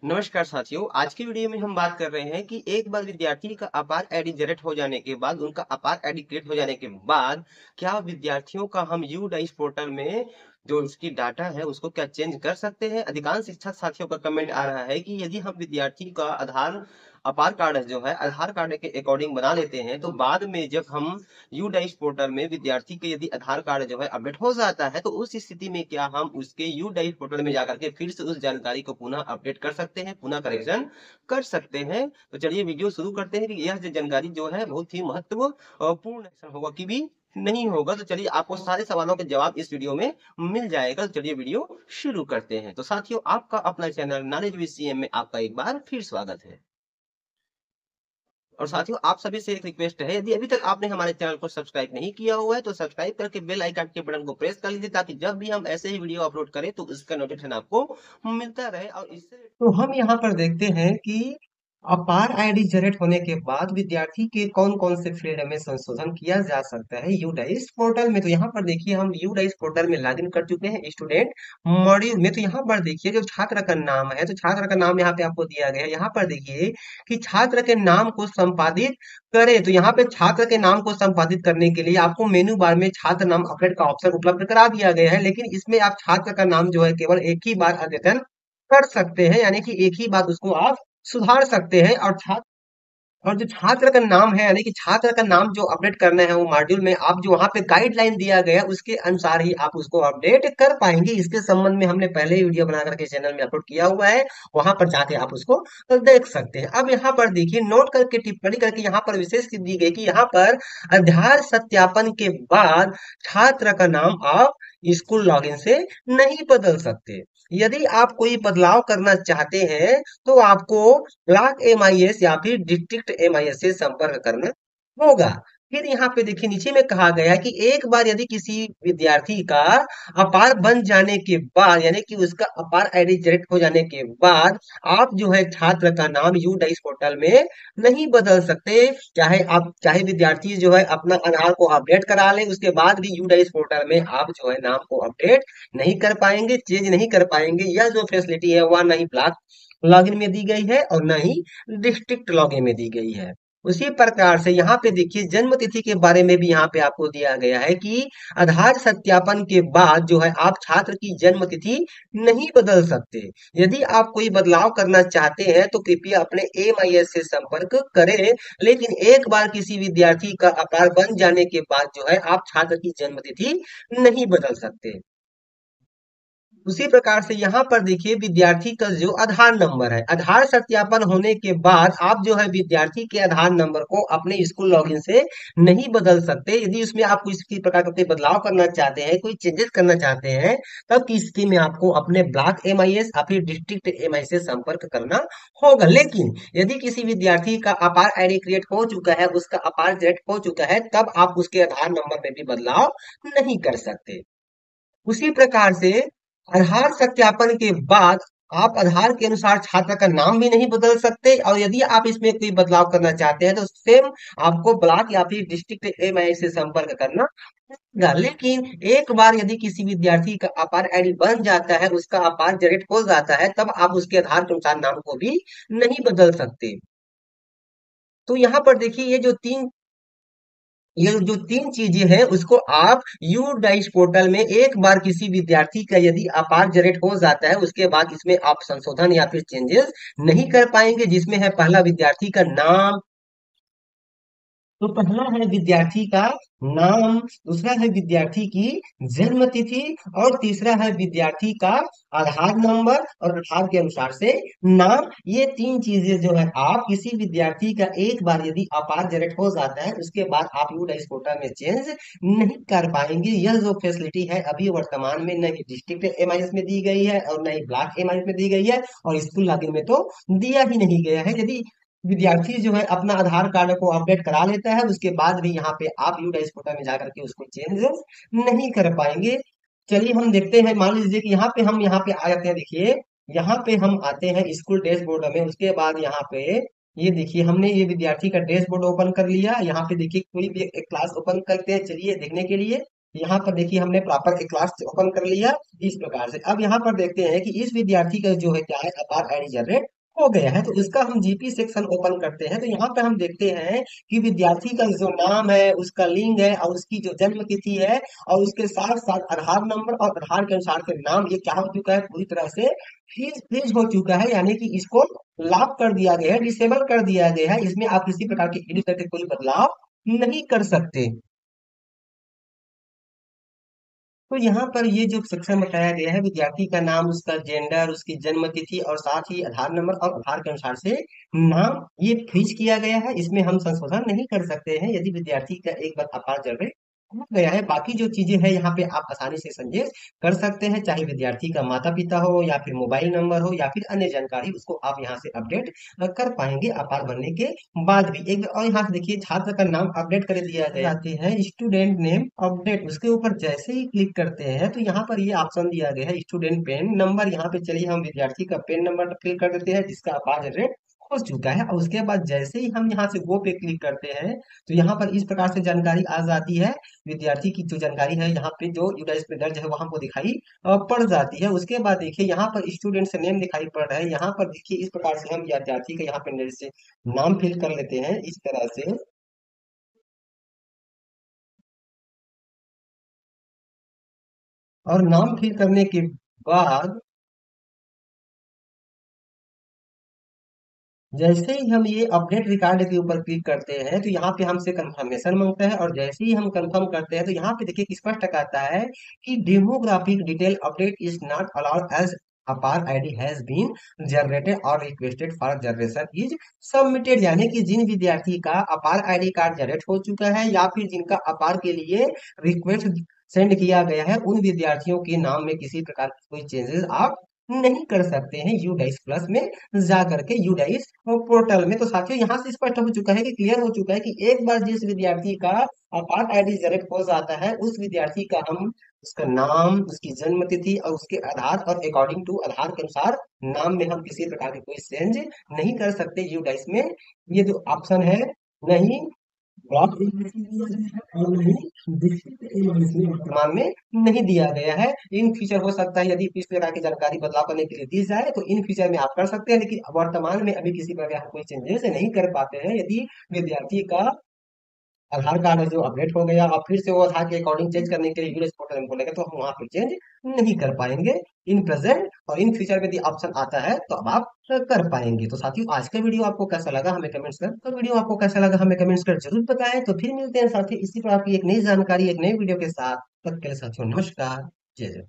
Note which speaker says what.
Speaker 1: नमस्कार साथियों, आज की वीडियो में हम बात कर रहे हैं कि एक बार विद्यार्थी का अपार आईडी जनरेट हो जाने के बाद, उनका अपार आईडी क्रिएट हो जाने के बाद, क्या विद्यार्थियों का हम यू डाइस पोर्टल में जो उसकी डाटा है, उसको क्या चेंज कर सकते हैं? अधिकांश शिक्षक साथियों का कमेंट आ रहा है कि यदि हम विद्यार्थी का अपार कार्ड जो है, आधार कार्ड के अकॉर्डिंग बना लेते हैं, तो बाद में जब हम यू डाइस पोर्टल में विद्यार्थी के यदि आधार कार्ड जो है अपडेट हो जाता है, तो उस स्थिति में क्या हम उसके यू डाइस पोर्टल में जाकर के फिर से उस जानकारी को पुनः अपडेट कर सकते हैं, पुनः करेक्शन कर सकते हैं? तो चलिए वीडियो शुरू करते हैं कि यह जो जानकारी जो है बहुत ही पूर्ण होगा कि भी नहीं होगा। तो चलिए आपको सारे सवालों के जवाब इस वीडियो में मिल जाएगा। तो चलिए वीडियो शुरू करते हैं। तो साथियों, आपका अपना चैनल नॉलेज विद सीएम में आपका एक बार फिर स्वागत है। और साथियों, आप सभी से एक रिक्वेस्ट है, यदि अभी तक आपने हमारे चैनल को सब्सक्राइब नहीं किया हुआ है तो सब्सक्राइब करके बेल आइकन के बटन को प्रेस कर लीजिए, ताकि जब भी हम ऐसे ही वीडियो अपलोड करें तो उसका नोटिफिकेशन आपको मिलता रहे। और इससे तो हम यहाँ पर देखते हैं कि अपार आईडी जनरेट होने के बाद विद्यार्थी के कौन कौन से फील्ड में संशोधन किया जा सकता है यूडाइस पोर्टल में। तो यहाँ पर देखिए, हम यूडाइस पोर्टल में लॉगिन कर चुके हैं स्टूडेंट मॉड्यूल में। तो यहाँ पर देखिए, जो छात्र का नाम है, तो छात्र का नाम यहाँ पे आपको दिया गया है। यहाँ पर देखिए कि छात्र के नाम को संपादित करें, तो यहाँ पे छात्र के नाम को संपादित करने के लिए आपको मेनू बार में छात्र नाम अपडेट का ऑप्शन उपलब्ध करा दिया गया है, लेकिन इसमें आप छात्र का नाम जो है केवल एक ही बार अद्यतन कर सकते हैं, यानी कि एक ही बार उसको आप सुधार सकते हैं। और जो छात्र का नाम है, यानी कि छात्र का नाम जो अपडेट करना है वो मॉड्यूल में आप जो वहां पे गाइडलाइन दिया गया है उसके अनुसार ही आप उसको अपडेट कर पाएंगे। इसके संबंध में हमने पहले ही वीडियो बना करके चैनल में अपलोड किया हुआ है, वहां पर जाके आप उसको देख सकते हैं। अब यहाँ पर देखिए, नोट करके टिप्पणी करके यहाँ पर विशेष दी गई कि यहाँ पर आधार सत्यापन के बाद छात्र का नाम आप स्कूल लॉगिन से नहीं बदल सकते। यदि आप कोई बदलाव करना चाहते हैं तो आपको ब्लॉक एमआईएस या फिर डिस्ट्रिक्ट एमआईएस से संपर्क करना होगा। फिर यहाँ पे देखिए, नीचे में कहा गया है कि एक बार यदि किसी विद्यार्थी का अपार बन जाने के बाद, यानी कि उसका अपार आईडी जनरेट हो जाने के बाद, आप जो है छात्र का नाम यू डाइस पोर्टल में नहीं बदल सकते। चाहे विद्यार्थी जो है अपना आधार को अपडेट करा ले, उसके बाद भी यू डाइस पोर्टल में आप जो है नाम को अपडेट नहीं कर पाएंगे, चेंज नहीं कर पाएंगे। यह जो फैसिलिटी है वह नहीं ब्लॉक लॉगिन में दी गई है और न ही डिस्ट्रिक्ट लॉगिन में दी गई है। उसी प्रकार से यहाँ पे देखिए, जन्म तिथि के बारे में भी यहाँ पे आपको दिया गया है कि आधार सत्यापन के बाद जो है आप छात्र की जन्म तिथि नहीं बदल सकते। यदि आप कोई बदलाव करना चाहते हैं तो कृपया अपने एमआईएस से संपर्क करें, लेकिन एक बार किसी विद्यार्थी का अपार बन जाने के बाद जो है आप छात्र की जन्म तिथि नहीं बदल सकते। उसी प्रकार से यहाँ पर देखिए, विद्यार्थी का जो आधार नंबर है, आधार सत्यापन होने के बाद आप जो है विद्यार्थी के आधार नंबर को अपने स्कूल लॉगिन से नहीं बदल सकते। यदि उसमें आप किसी प्रकार का कोई बदलाव करना चाहते हैं, कोई चेंजेस करना चाहते हैं, तब की स्थिति में आपको अपने ब्लॉक एमआईएस या फिर डिस्ट्रिक्ट एमआई से संपर्क करना होगा। लेकिन यदि किसी विद्यार्थी का अपार आईडी क्रिएट हो चुका है, उसका अपार जनरेट हो चुका है, तब आप उसके आधार नंबर में भी बदलाव नहीं कर सकते। उसी प्रकार से आधार सत्यापन के बाद आप आधार के अनुसार छात्र का नाम भी नहीं बदल सकते, और यदि आप इसमें कोई बदलाव करना चाहते हैं तो सेम आपको ब्लॉक या फिर डिस्ट्रिक्ट एमआई से संपर्क करना होगा। लेकिन एक बार यदि किसी विद्यार्थी का अपार आईडी बन जाता है, उसका अपार जनरेट हो जाता है, तब आप उसके आधार के अनुसार नाम को भी नहीं बदल सकते। तो यहाँ पर देखिए, ये जो तीन चीजें हैं उसको आप यू डाइस पोर्टल में एक बार किसी विद्यार्थी का यदि अपार जनरेट हो जाता है, उसके बाद इसमें आप संशोधन या फिर चेंजेस नहीं कर पाएंगे। जिसमें है पहला विद्यार्थी का नाम, तो पहला है विद्यार्थी का नाम, दूसरा है विद्यार्थी की जन्म तिथि, और तीसरा है विद्यार्थी का आधार नंबर और आधार के अनुसार से नाम। ये तीन चीजें जो है आप किसी विद्यार्थी का एक बार यदि अपार जनरेट हो जाता है, उसके बाद आप यूडाइस पोर्टल में चेंज नहीं कर पाएंगे। यह जो फैसिलिटी है अभी वर्तमान में न ही डिस्ट्रिक्ट एमआईएस में दी गई है और न ही ब्लॉक एमआईएस में दी गई है, और स्कूल लॉगिन में तो दिया ही नहीं गया है। यदि विद्यार्थी जो है अपना आधार कार्ड को अपडेट करा लेता है, उसके बाद भी यहाँ पे आप यूडाइस पोर्टल में जाकर के उसको चेंज नहीं कर पाएंगे। चलिए हम देखते हैं, मान लीजिए कि यहाँ पे आ जाते हैं। देखिए, यहाँ पे हम आते हैं स्कूल डैशबोर्ड में। उसके बाद यहाँ पे ये देखिए, हमने ये विद्यार्थी का डैशबोर्ड ओपन कर लिया। यहाँ पे देखिए, कोई भी एक क्लास ओपन करते हैं, चलिए देखने के लिए।
Speaker 2: यहाँ पर देखिए हमने प्रॉपर एक क्लास ओपन कर लिया इस प्रकार से। अब यहाँ पर देखते हैं कि इस विद्यार्थी का जो है क्या है, अपार आईडी जनरेट हो गया है। तो इसका हम जीपी सेक्शन ओपन करते हैं, तो यहाँ पे हम देखते हैं कि विद्यार्थी का जो नाम है, उसका लिंग है और उसकी जो जन्म तिथि है, और उसके साथ साथ आधार नंबर और आधार के अनुसार से नाम, ये क्या हो चुका है, पूरी तरह से फ्रीज फ्रीज हो चुका है। यानी कि इसको लॉक कर दिया गया है, डिसेबल कर दिया गया है। इसमें आप किसी प्रकार के एडिट करके कोई बदलाव नहीं कर सकते। तो यहाँ पर ये जो सेक्शन बताया गया है, विद्यार्थी का नाम, उसका जेंडर, उसकी जन्म तिथि और साथ ही आधार नंबर और आधार के अनुसार से नाम, ये फ्रीज किया गया है। इसमें हम संशोधन नहीं कर सकते हैं यदि विद्यार्थी का एक बार अपार जनरेट हो गया है। बाकी जो चीजें हैं यहाँ पे आप आसानी से संदेश कर सकते हैं, चाहे विद्यार्थी का माता पिता हो या फिर मोबाइल नंबर हो या फिर अन्य जानकारी, उसको आप यहाँ से अपडेट कर पाएंगे अपार बनने के बाद भी। एक और यहाँ से देखिए, छात्र का नाम अपडेट कर दिया गया आते हैं, स्टूडेंट नेम अपडेट, उसके ऊपर जैसे ही क्लिक करते हैं तो यहाँ पर ये ऑप्शन दिया गया है स्टूडेंट पेन नंबर। यहाँ पे चलिए हम विद्यार्थी का पेन नंबर फिल कर देते हैं जिसका अपार जनरेट हो चुका है। और उसके बाद जैसे ही हम यहाँ से गो पे क्लिक करते हैं तो यहाँ पर इस प्रकार से जानकारी आ जाती है। विद्यार्थी की जो जानकारी है यहाँ पे जो यूडाइस पे दर्ज है वो हमको दिखाई पड़ जाती है। उसके बाद देखिए यहाँ पर स्टूडेंट से नेम दिखाई पड़ रहा है। यहाँ पर देखिए इस प्रकार से हम विद्यार्थी का यहाँ पे से नाम फिल कर लेते हैं इस तरह से। और नाम फिल करने के बाद जैसे ही हम ये अपडेट रिकॉर्ड के ऊपर क्लिक करते हैं तो यहाँ पे हमसे कंफर्मेशन मांगता है, और जैसे ही हम कंफर्म करते हैं तो यहाँ पे देखिए स्पष्ट कहता है कि demographic detail update is not allowed as APAAR ID has been generated और requested for generation is submitted. यानी कि जिन विद्यार्थी का अपार आईडी कार्ड जनरेट हो चुका है या फिर जिनका अपार के लिए रिक्वेस्ट सेंड किया गया है, उन विद्यार्थियों के नाम में किसी प्रकार की कोई चेंजेस आप नहीं कर सकते हैं यूडाइस प्लस में जा करके, यूडाइस पोर्टल में। तो साथियों यहाँ से स्पष्ट हो चुका है कि क्लियर हो चुका है कि एक बार जिस विद्यार्थी का अपार्ट आईडी जनरेट हो जाता है, उस विद्यार्थी का हम उसका नाम, उसकी जन्म तिथि और उसके आधार और अकॉर्डिंग टू आधार के अनुसार नाम में हम किसी प्रकार की कोई चेंज नहीं कर सकते यूडाइस में। ये जो ऑप्शन है, नहीं ब्लॉक और नहीं इसमें वर्तमान में नहीं दिया गया है। इन फ्यूचर हो सकता है यदि इस प्रकार की जानकारी बदलाव करने के लिए दी जाए तो इन फ्यूचर में आप कर सकते हैं, लेकिन वर्तमान में अभी किसी प्रकार कोई चेंजेस नहीं कर पाते हैं। यदि विद्यार्थी का आधार कार्ड है जो अपडेट हो गया और फिर से वो आधार के अकॉर्डिंग चेंज करने के लिए यूएस पोर्टल में बोलेगा तो हम वहां पर चेंज नहीं कर पाएंगे इन प्रेजेंट। और इन फ्यूचर में यदि ऑप्शन आता है तो अब आप कर पाएंगे। तो साथियों आज का वीडियो आपको कैसा लगा हमें कमेंट्स कर, तो वीडियो आपको कैसा लगा हमें कमेंट्स कर जरूर बताएं। तो फिर मिलते हैं साथियों इसी प्रकार की एक नई जानकारी एक नई वीडियो के साथ। तब के लिए साथियों नमस्कार, जय जय।